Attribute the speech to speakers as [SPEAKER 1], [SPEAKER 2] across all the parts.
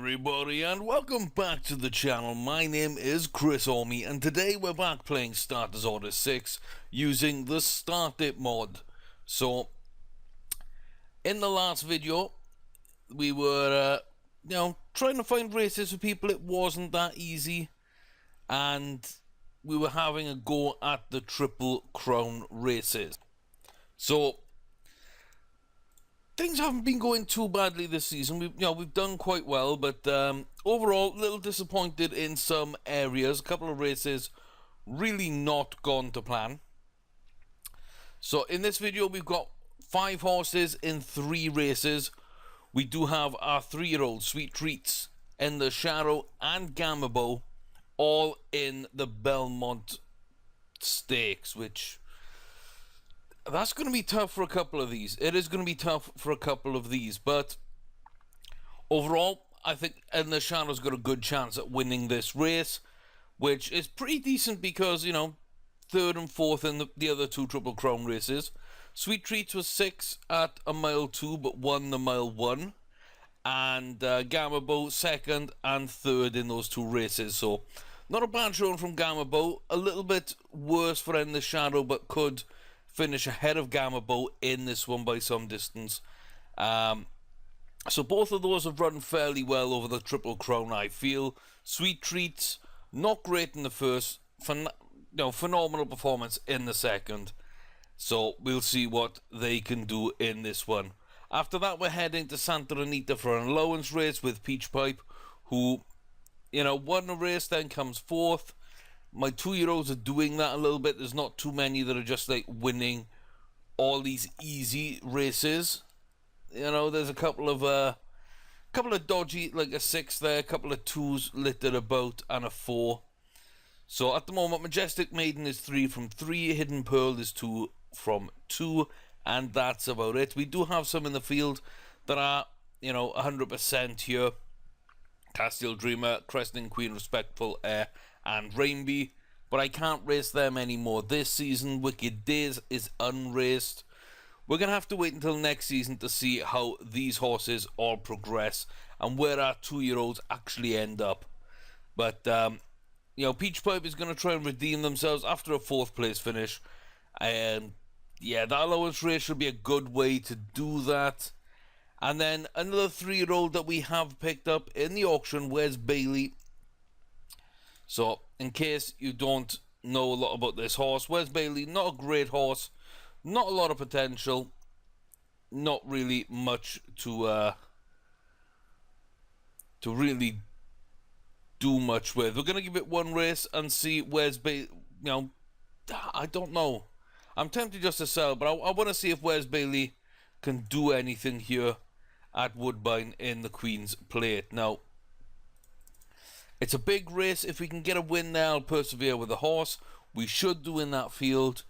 [SPEAKER 1] everybody, and welcome back to the channel. My name is Chris Orme, and today we're back playing Starters Order 6 using the Start It mod. So, in the last video, we were, trying to find races for people. It wasn't that easy, and we were having a go at the Triple Crown races. So, things haven't been going too badly this season. We've done quite well, but overall, a little disappointed in some areas. A couple of races really not gone to plan. So in this video, we've got 5 horses in 3 races. We do have our 3-year-old Sweet Treats, In the Shadow, and Gamabo, all in the Belmont Stakes, which... that's going to be tough for a couple of these. It is going to be tough for a couple of these, but overall, I think In the Shadow's got a good chance at winning this race, which is pretty decent because, 3rd and 4th in the other 2 Triple Crown races. Sweet Treats was 6 at a mile 2, but won the mile 1. And Gamabo 2nd and 3rd in those 2 races. So, not a bad showing from Gamabo. A little bit worse for In the Shadow, but could finish ahead of Gamabo in this one by some distance. So both of those have run fairly well over the Triple Crown, I feel. Sweet Treats, not great in the first, phenomenal performance in the second. So we'll see what they can do in this one. After that, we're heading to Santa Anita for an allowance race with Peach Pipe, who, won the race, then comes 4th. My 2-year-olds are doing that a little bit. There's not too many that are just like winning all these easy races. There's a couple of dodgy, like a 6 there, a couple of 2s littered about, and a 4. So at the moment, Majestic Maiden is 3 from 3, Hidden Pearl is 2 from 2, and that's about it. We do have some in the field that are, 100% here. Castile Dreamer, Cresting Queen, Respectful Air, and Rainby, but I can't race them anymore this season. Wicked Days is unraced. We're going to have to wait until next season to see how these horses all progress and where our 2-year-olds actually end up. But, Peach Pipe is going to try and redeem themselves after a 4th place finish. And, that allowance race should be a good way to do that. And then another 3-year-old that we have picked up in the auction, Wes Bailey. So, in case you don't know a lot about this horse, Wes Bailey, not a great horse, not a lot of potential, not really much to really do much with. We're going to give it one race and see Wes Bailey, I don't know. I'm tempted just to sell, but I want to see if Wes Bailey can do anything here at Woodbine in the Queen's Plate. Now, it's a big race. If we can get a win there, I'll persevere with the horse. We should do in that field.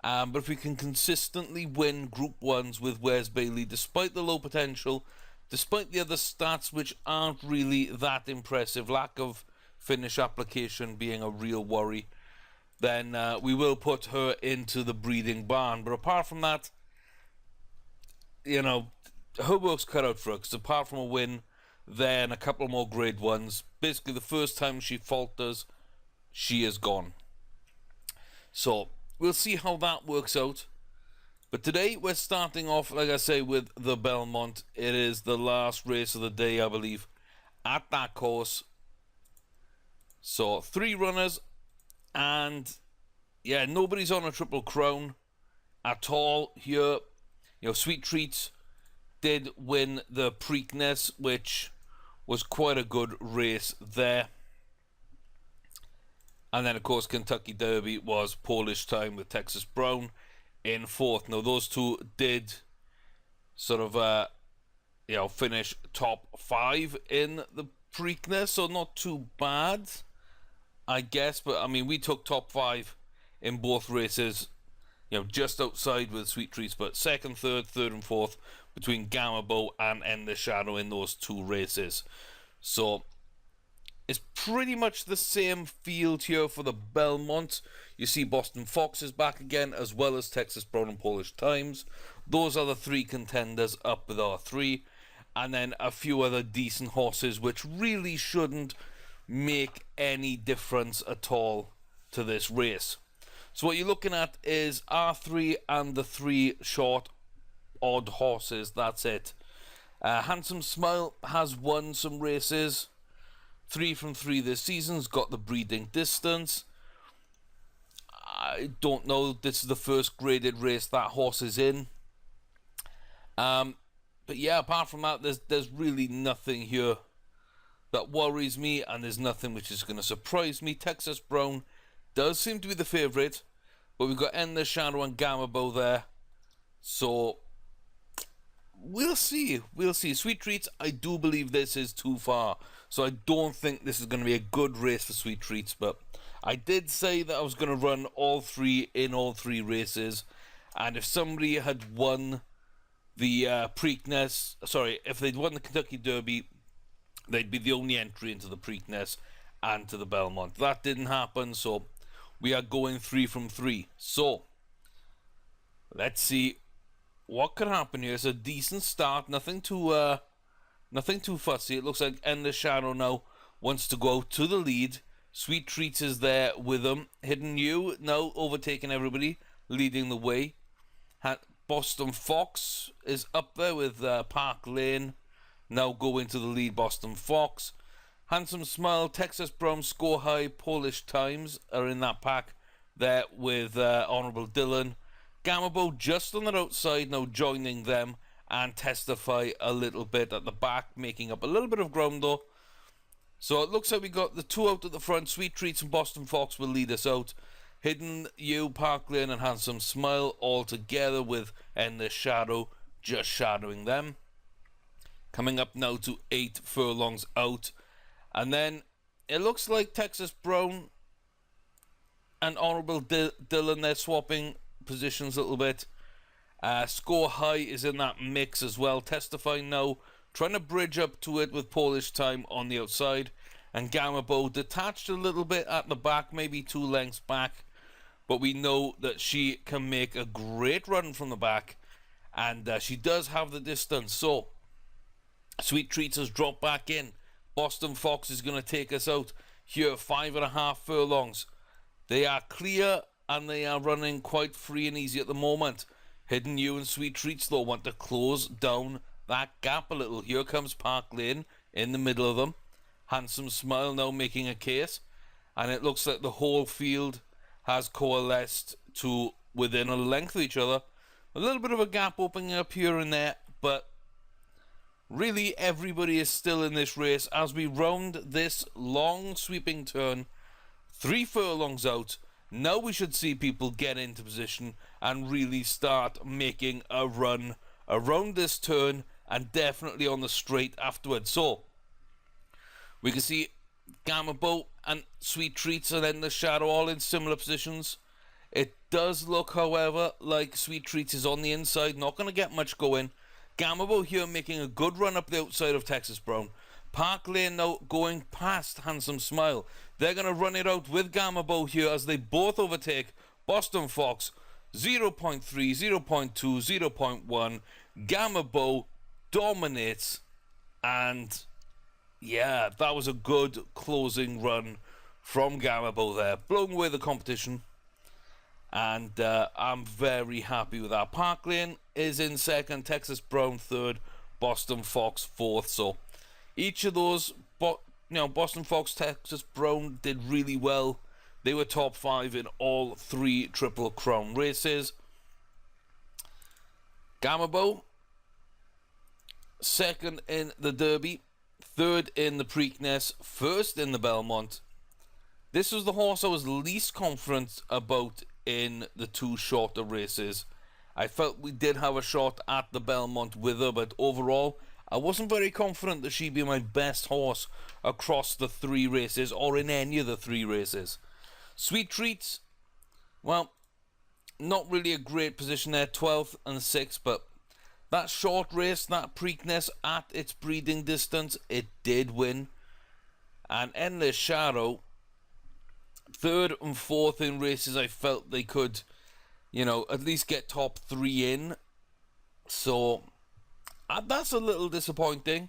[SPEAKER 1] But if we can consistently win Group 1s with Wes Bailey, despite the low potential, despite the other stats which aren't really that impressive, lack of finish application being a real worry, then we will put her into the breeding barn. But apart from that, her work's cut out for her, because apart from a win, then a couple more grade 1s. Basically, the first time she falters, she is gone. So, we'll see how that works out. But today, we're starting off, like I say, with the Belmont. It is the last race of the day, I believe, at that course. So, 3 runners, and, nobody's on a Triple Crown at all here. Sweet Treats did win the Preakness, which was quite a good race there. And then, of course, Kentucky Derby was Polish Time with Texas Brown in 4th. Now, those 2 did sort of, finish top 5 in the Preakness, so not too bad, I guess. But, I mean, we took top 5 in both races, just outside with Sweet Treats, but 2nd, 3rd, and 4th between Gamabo and In the Shadow in those 2 races. So, it's pretty much the same field here for the Belmont. You see Boston Fox is back again, as well as Texas Brown and Polish Times. Those are the 3 contenders up with R3. and then a few other decent horses, which really shouldn't make any difference at all to this race. So what you're looking at is R3 and the 3 short odd horses. That's it. Handsome Smile has won some races. 3 from 3 this season's got the breeding distance. I don't know, this is the first graded race that horse is in. But yeah, apart from that, there's really nothing here that worries me, and there's nothing which is going to surprise me. Texas Brown does seem to be the favourite, but we've got End the Shadow and Gamabo there. So we'll see. We'll see. Sweet Treats, I do believe this is too far. So I don't think this is going to be a good race for Sweet Treats. But I did say that I was going to run all 3 in all 3 races. And if somebody had won the Preakness, sorry, if they'd won the Kentucky Derby, they'd be the only entry into the Preakness and to the Belmont. That didn't happen, so we are going 3 from 3. So let's see what could happen here. It's a decent start, nothing too fussy. It looks like End the Shadow now wants to go to the lead. Sweet Treats is there with them. Hidden You now overtaking everybody, leading the way. Boston Fox is up there with Park Lane now going to the lead. Boston Fox, Handsome Smile, Texas Brown, Score High, Polish Times are in that pack there with Honourable Dylan. Gamabo just on the outside now joining them, and Testify a little bit at the back, making up a little bit of ground though. So it looks like we got the 2 out at the front. Sweet Treats and Boston Fox will lead us out. Hidden You, Park Lane and Handsome Smile all together with End the Shadow just shadowing them. Coming up now to 8 furlongs out. And then it looks like Texas Brown and Honourable Dylan, they're swapping positions a little bit. Score High is in that mix as well. Testify now, trying to bridge up to it with Polish Time on the outside. And Gamabo detached a little bit at the back, maybe 2 lengths back. But we know that she can make a great run from the back. And she does have the distance. So Sweet Treats has dropped back in. Boston Fox is going to take us out here, 5.5 furlongs. They are clear and they are running quite free and easy at the moment. Hidden You and Sweet Treats though want to close down that gap a little. Here comes Park Lane in the middle of them. Handsome Smile now making a case, and it looks like the whole field has coalesced to within a length of each other. A little bit of a gap opening up here and there, but really everybody is still in this race as we round this long sweeping turn. 3 furlongs out. Now we should see people get into position and really start making a run around this turn and definitely on the straight afterwards. So we can see Gamabo and Sweet Treats and End the Shadow all in similar positions. It does look, however, like Sweet Treats is on the inside, not going to get much going. Gamabo here making a good run up the outside of Texas Brown. Park Lane now going past Handsome Smile. They're going to run it out with Gamabo here as they both overtake Boston Fox. 0.3, 0.2, 0.1. Gamabo dominates, and yeah, that was a good closing run from Gamabo there, blowing away the competition, and I'm very happy with that. Park Lane is in second, Texas Brown third, Boston Fox fourth. So each of those, Boston Fox, Texas Brown did really well. They were top 5 in all 3 Triple Crown races. Gamabo second in the Derby, third in the Preakness, first in the Belmont. This was the horse I was least confident about in the 2 shorter races. I felt we did have a shot at the Belmont with her, but overall I wasn't very confident that she'd be my best horse across the 3 races or in any of the 3 races. Sweet Treats, well, not really a great position there, 12th and 6th, but that short race, that Preakness at its breeding distance, it did win. And End the Shadow, 3rd and 4th in races I felt they could, at least get top 3 in. So That's a little disappointing.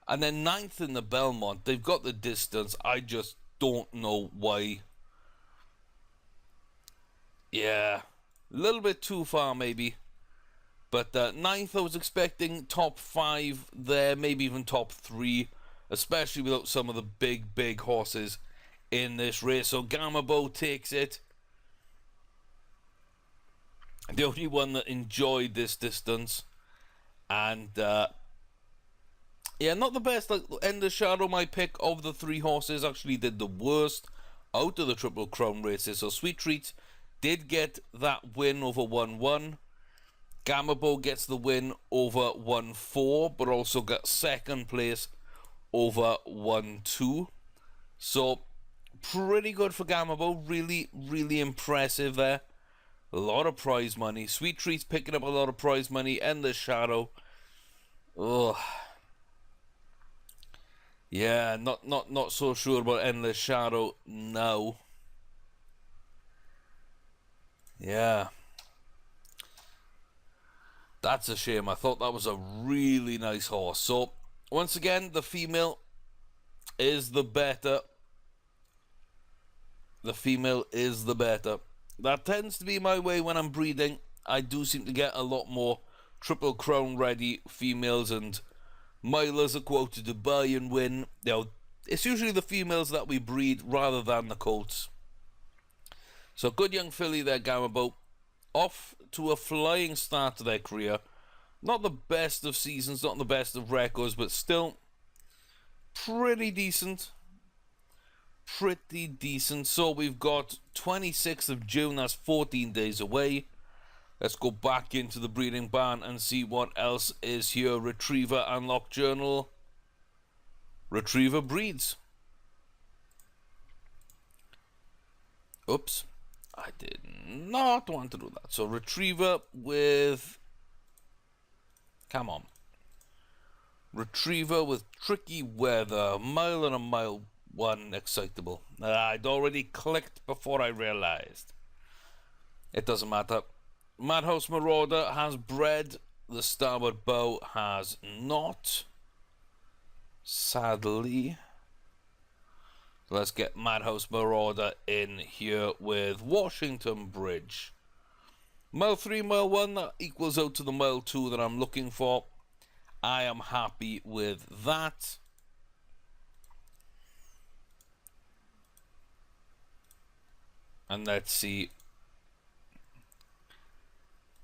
[SPEAKER 1] And then 9th in the Belmont. They've got the distance. I just don't know why. Yeah, a little bit too far maybe. But 9th, I was expecting top 5 there, maybe even top 3. Especially without some of the big horses in this race. So Gamabo takes it. The only one that enjoyed this distance. And yeah, not the best. Like Ender Shadow, my pick of the 3 horses, actually did the worst out of the Triple Crown races. So Sweet Treats did get that win over 1-1. Gamabo gets the win over 1-4, but also got second place over 1-2. So pretty good for Gamabo. Really impressive there. A lot of prize money. Sweet Treats picking up a lot of prize money. And the Shadow. Ugh. Yeah, not so sure about Endless Shadow now. Yeah. That's a shame. I thought that was a really nice horse. So, once again, the female is the better. The female is the better. That tends to be my way when I'm breeding. I do seem to get a lot more Triple Crown ready females, and milers are quoted to buy and win. You know, it's usually the females that we breed rather than the colts. So good young filly there, Gamabo. Off to a flying start to their career. Not the best of seasons, not the best of records, but still pretty decent. Pretty decent. So we've got 26th of June, that's 14 days away. Let's go back into the breeding barn and see what else is here. Retriever Unlock Journal. Retriever breeds. Oops. I did not want to do that. So Retriever with... Come on. Retriever with Tricky Weather. Mile and a mile 1 excitable. I'd already clicked before I realized. It doesn't matter. Madhouse Marauder has bred. The Starboard Bow has not. Sadly. Let's get Madhouse Marauder in here with Washington Bridge. Mile 3, mile 1, that equals out to the mile 2 that I'm looking for. I am happy with that. And let's see.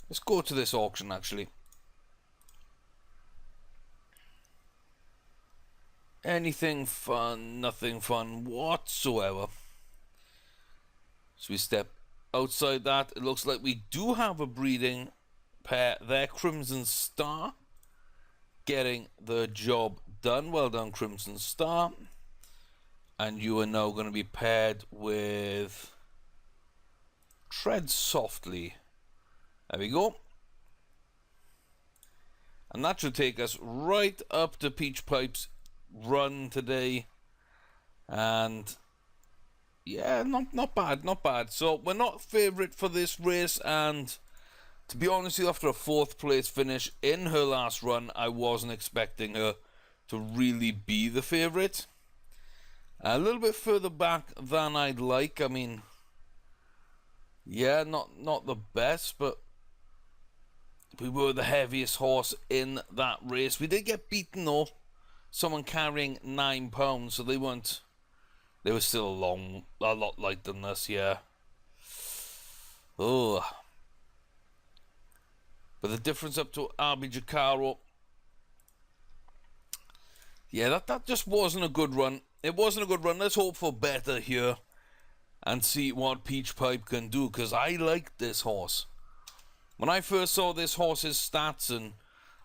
[SPEAKER 1] Let's go to this auction actually. Anything fun? Nothing fun whatsoever. So we step outside that. It looks like we do have a breeding pair there. Crimson Star getting the job done. Well done, Crimson Star. And you are now going to be paired with Tread Softly. There we go. And that should take us right up to Peach Pipe's run today. And yeah, not bad. So we're not favourite for this race, and to be honest with you, after a 4th place finish in her last run, I wasn't expecting her to really be the favourite. A little bit further back than I'd like. I mean, yeah, not the best, but we were the heaviest horse in that race. We did get beaten though. Someone carrying 9 pounds, so they weren't. They were still a lot lighter than us, yeah. Oh, but the difference up to Arby Jacaro. Yeah, that just wasn't a good run. It wasn't a good run. Let's hope for better here and see what Peach Pipe can do, because I like this horse. When I first saw this horse's stats and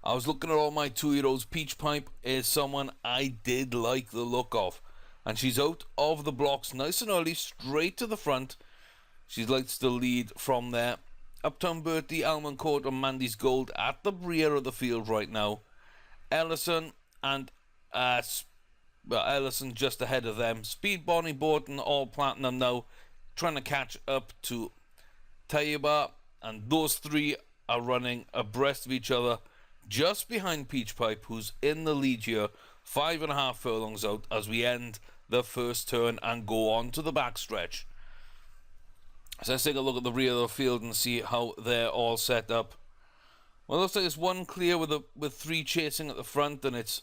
[SPEAKER 1] I was looking at all my 2-year-olds, Peach Pipe is someone I did like the look of. And she's out of the blocks nice and early, straight to the front. She likes to lead from there. Uptown Bertie, Almond Court and Mandy's Gold at the rear of the field right now. Ellison and Ellison just ahead of them. Speed Bonnie Borton, all platinum now, trying to catch up to Tayyiba. And those 3 are running abreast of each other. just behind Peach Pipe, who's in the lead here, 5.5 furlongs out as we end the first turn and go on to the backstretch. So let's take a look at the rear of the field and see how they're all set up. Well, it looks like it's one clear with 3 chasing at the front, and it's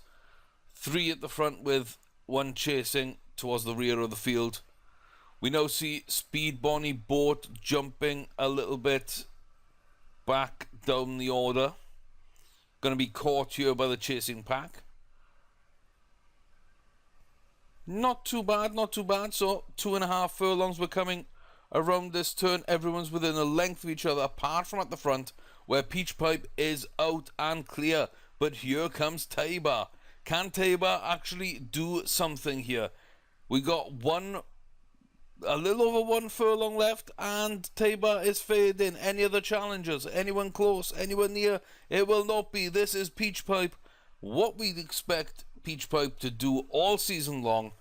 [SPEAKER 1] 3 at the front with 1 chasing towards the rear of the field. We now see Speed Bonnie Boat jumping a little bit back down the order. Going to be caught here by the chasing pack. Not too bad, not too bad. So 2.5 furlongs we're coming around this turn. Everyone's within a length of each other, apart from at the front, where Peach Pipe is out and clear. But here comes Tabor. Can Tabor actually do something here? We got a little over 1 furlong left, and Tabor is faded in. Any other challengers? Anyone close? Anyone near? It will not be. This is Peach Pipe. What we'd expect Peach Pipe to do all season long,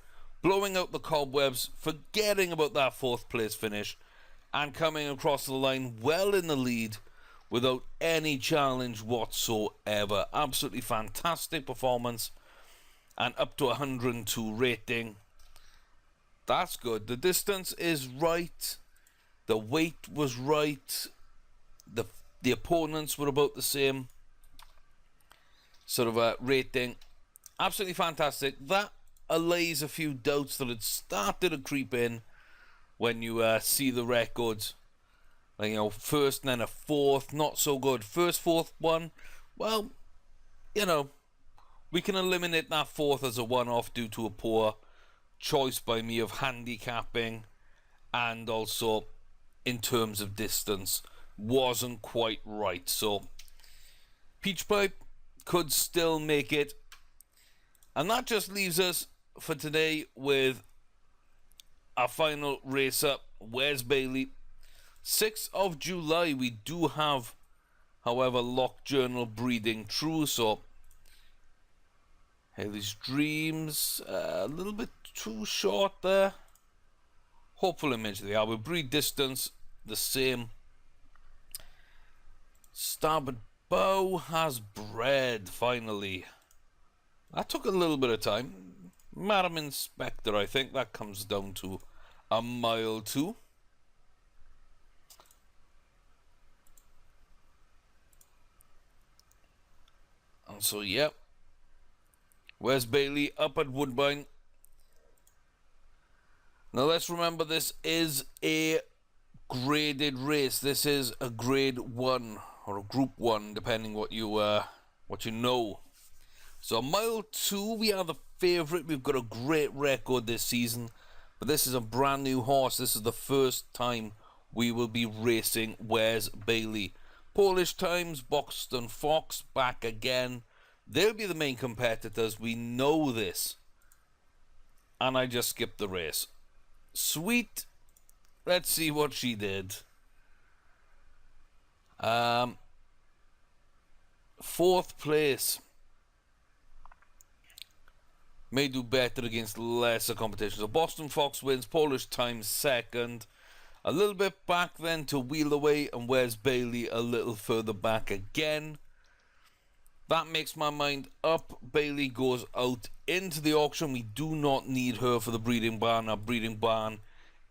[SPEAKER 1] blowing out the cobwebs, forgetting about that 4th place finish, and coming across the line well in the lead without any challenge whatsoever. Absolutely fantastic performance, and up to 102 rating. That's good. The distance is right. The weight was right. The opponents were about the same sort of rating. Absolutely fantastic. That allays a few doubts that had started to creep in when you see the records. Like, you know, first and then a 4th, not so good. First, 4th one, well, you know, we can eliminate that 4th as a one-off due to a poor choice by me of handicapping, and also in terms of distance wasn't quite right. So Peach Pipe could still make it, and that just leaves us for today with our final race up, Wes Bailey. 6th of July. We do have, however, Lock Journal breeding true, so Haley's Dreams a little bit too short there. Hopeful image they are. We breed distance the same. Starboard Bow has bred finally. That took a little bit of time. Madam Inspector, I think that comes down to a mile 2. And so, yep. Wes Bailey up at Woodbine. Now let's remember, this is a graded race. This is a grade 1 or a group 1, depending what you know. So mile 2, we are the favourite. We've got a great record this season, but this is a brand new horse. This is the first time we will be racing Wes Bailey. Polish Times, Boxton Fox back again. They'll be the main competitors. We know this. And I just skipped the race. Sweet. Let's see what she did. 4th place. May do better against lesser competition. So Boston Fox wins. Polish Times 2nd. A little bit back then to Wheel Away, and Wes Bailey a little further back again. That makes my mind up. Bailey goes out into the auction. We do not need her for the breeding barn. Our breeding barn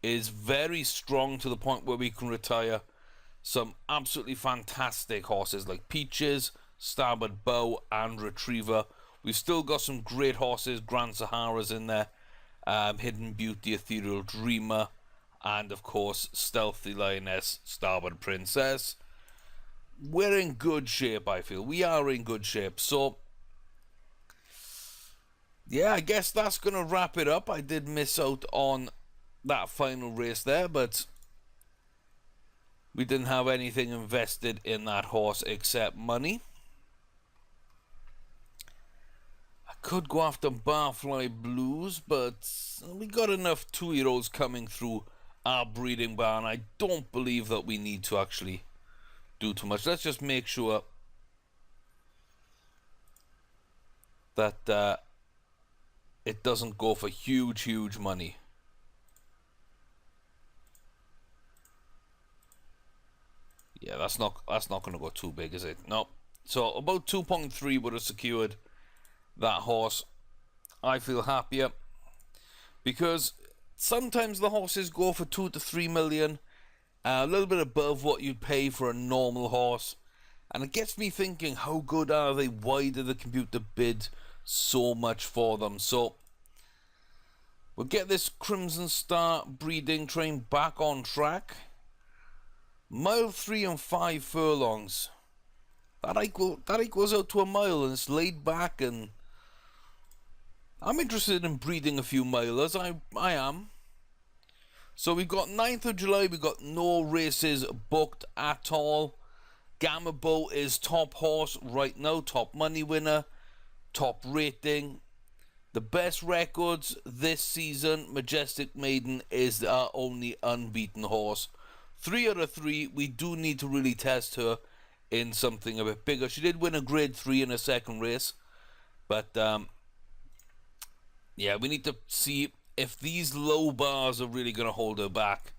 [SPEAKER 1] is very strong to the point where we can retire some absolutely fantastic horses like Peaches, Starboard Bow, and Retriever. We've still got some great horses. Grand Sahara's in there. Hidden Beauty, Ethereal Dreamer, and of course Stealthy Lioness, Starboard Princess. We're in good shape, I feel. We are in good shape. So, yeah, I guess that's going to wrap it up. I did miss out on that final race there, but we didn't have anything invested in that horse except money. I could go after Barfly Blues, but we got enough 2-year-olds coming through our breeding barn. I don't believe that we need to actually do too much. Let's just make sure that it doesn't go for huge money. Yeah, that's not going to go too big, is it? No. So about 2.3 would have secured that horse. I feel happier because sometimes the horses go for 2 to 3 million, a little bit above what you'd pay for a normal horse, and it gets me thinking, how good are they? Why did the computer bid so much for them? So we'll get this Crimson Star breeding train back on track. Mile 3 and 5 furlongs. That equals out to a mile, and it's laid back, and I'm interested in breeding a few milers. I am. So we've got 9th of July, we've got no races booked at all. Gamma Bow is top horse right now, top money winner, top rating. The best records this season, Majestic Maiden is our only unbeaten horse. 3 out of 3, we do need to really test her in something a bit bigger. She did win a grade 3 in her second race, but yeah, we need to see if these low bars are really going to hold her back.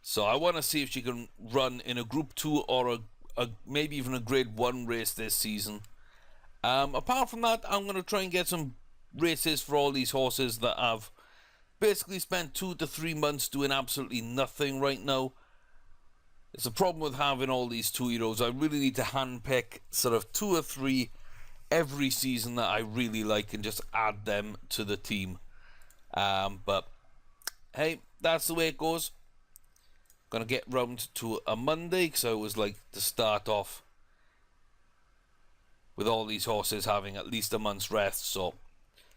[SPEAKER 1] So I want to see if she can run in a Group 2 or a maybe even a Grade 1 race this season. Apart from that, I'm going to try and get some races for all these horses that have basically spent 2 to 3 months doing absolutely nothing right now. It's a problem with having all these 2-year-olds. I really need to handpick sort of 2 or 3 every season that I really like and just add them to the team. But hey, that's the way it goes. Gonna get round to a Monday, because I always like to start off with all these horses having at least a month's rest. So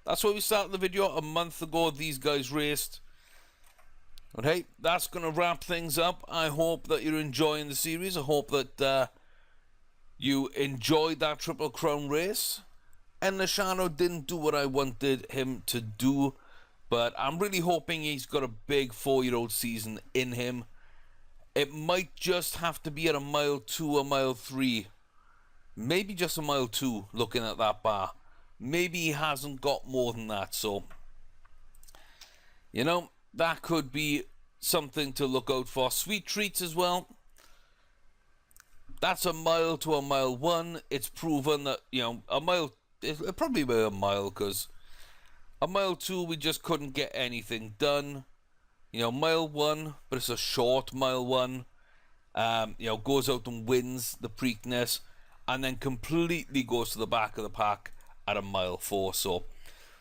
[SPEAKER 1] that's why we started the video. A month ago these guys raced. But hey, that's gonna wrap things up. I hope that you're enjoying the series. I hope that you enjoyed that Triple Crown race. And Lashano didn't do what I wanted him to do, but I'm really hoping he's got a big 4-year-old season in him. It might just have to be at a mile 2 or mile 3. Maybe just a mile 2, looking at that bar. Maybe he hasn't got more than that, so you know, that could be something to look out for. Sweet Treats as well. That's a mile to a mile 1. It's proven that, you know, a mile, it'll probably be a mile, because a mile 2 we just couldn't get anything done. You know, mile 1, but it's a short mile 1. You know, goes out and wins the Preakness, and then completely goes to the back of the pack at a mile 4. So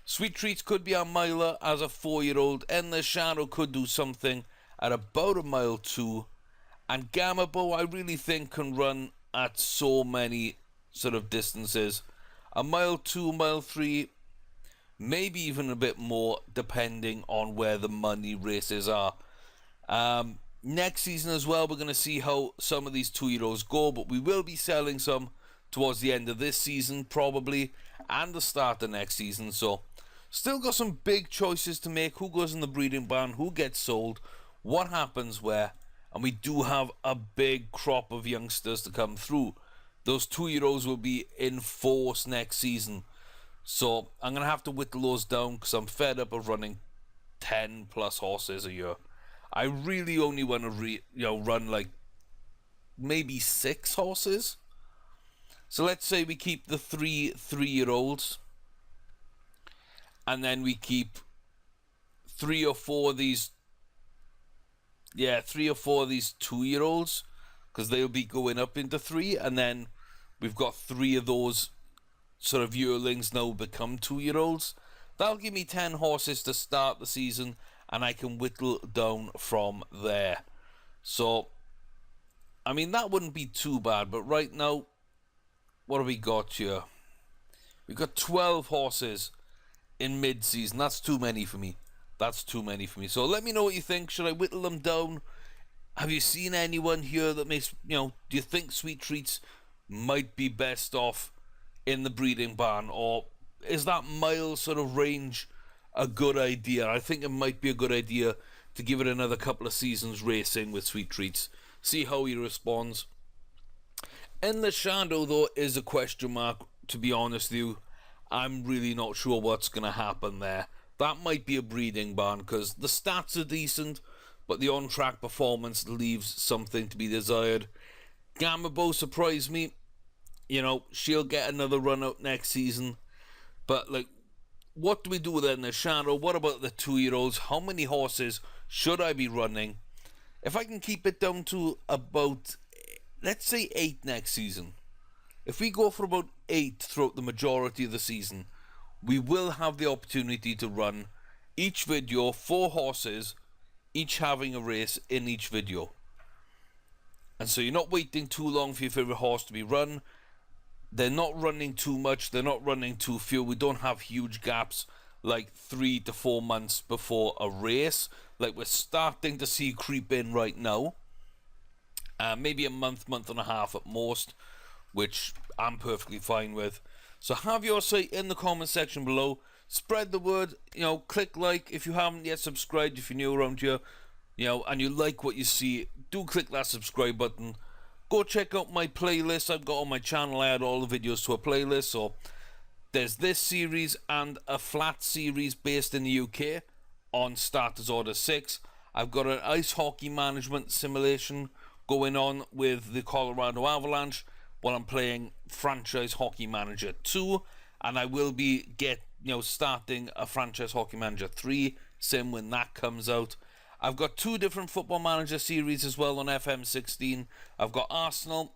[SPEAKER 1] Sweet Treats could be a miler as a 4-year-old, and the Shadow could do something at about a mile 2. And Gamma Bow, I really think, can run at so many sort of distances. A mile 2, mile 3, maybe even a bit more, depending on where the money races are. Next season as well, we're going to see how some of these 2-year-olds go, but we will be selling some towards the end of this season, probably, and the start of next season. So still got some big choices to make. Who goes in the breeding barn, who gets sold, what happens where, and we do have a big crop of youngsters to come through. Those 2-year-olds will be in force next season. So I'm going to have to whittle those down, because I'm fed up of running 10 plus horses a year. I really only want to run like maybe 6 horses. So let's say we keep the 3-year-olds, and then we keep 3 or 4 of these 2-year-olds, because they'll be going up into 3, and then we've got 3 of those sort of yearlings now become 2-year-olds. That'll give me 10 horses to start the season, and I can whittle down from there. So I mean, that wouldn't be too bad, but right now, what have we got here? We've got 12 horses in mid-season. That's too many for me. So let me know what you think. Should I whittle them down? Have you seen anyone here that makes, do you think Sweet Treats might be best off in the breeding barn? Or is that mile sort of range a good idea? I think it might be a good idea to give it another couple of seasons racing with Sweet Treats. See how he responds. In the shadow, though, is a question mark, to be honest with you. I'm really not sure what's going to happen there. That might be a breeding barn, because the stats are decent, but the on-track performance leaves something to be desired. Gamma Bow surprised me. You know, she'll get another run out next season. But, like, what do we do with it in the shadow? What about the 2-year-olds? How many horses should I be running? If I can keep it down to about, let's say, 8 next season. If we go for about 8 throughout the majority of the season, we will have the opportunity to run each video 4 horses, each having a race in each video. And so you're not waiting too long for your favourite horse to be run. They're not running too much, they're not running too few. We don't have huge gaps like 3 to 4 months before a race, like we're starting to see creep in right now. Maybe a month, month and a half at most, which I'm perfectly fine with. So have your say in the comment section below. Spread the word, you know, click like if you haven't yet subscribed, if you're new around here, you know, and you like what you see, do click that subscribe button. Go check out my playlist I've got on my channel. I add all the videos to a playlist. So there's this series and a flat series based in the UK on Starters Order 6. I've got an ice hockey management simulation going on with the Colorado Avalanche while I'm playing Franchise Hockey Manager 2, and I will be starting a Franchise Hockey Manager 3 sim when that comes out. I've got 2 different Football Manager series as well on FM16. I've got Arsenal,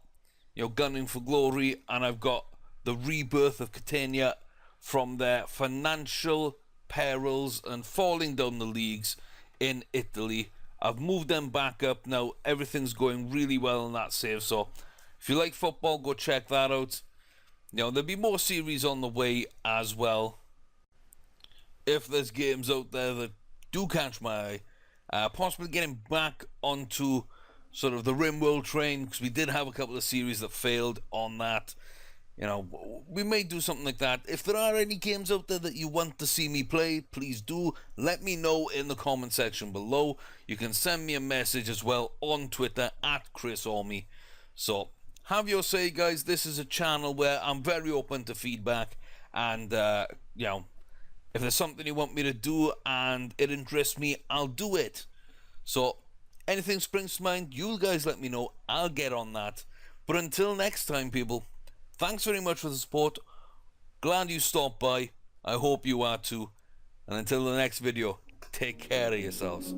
[SPEAKER 1] you know, gunning for glory, and I've got the rebirth of Catania from their financial perils and falling down the leagues in Italy. I've moved them back up now. Everything's going really well in that save. So if you like football, go check that out. You know, there'll be more series on the way as well. If there's games out there that do catch my eye, possibly getting back onto sort of the RimWorld train, because we did have a couple of series that failed on that. You know, we may do something like that. If there are any games out there that you want to see me play, please do let me know in the comment section below. You can send me a message as well on Twitter at ChrisArmy. So have your say, guys. This is a channel where I'm very open to feedback, and you know, if there's something you want me to do and it interests me, I'll do it. So anything springs to mind, you guys let me know. I'll get on that. But until next time, people, thanks very much for the support. Glad you stopped by. I hope you are too. And until the next video, take care of yourselves.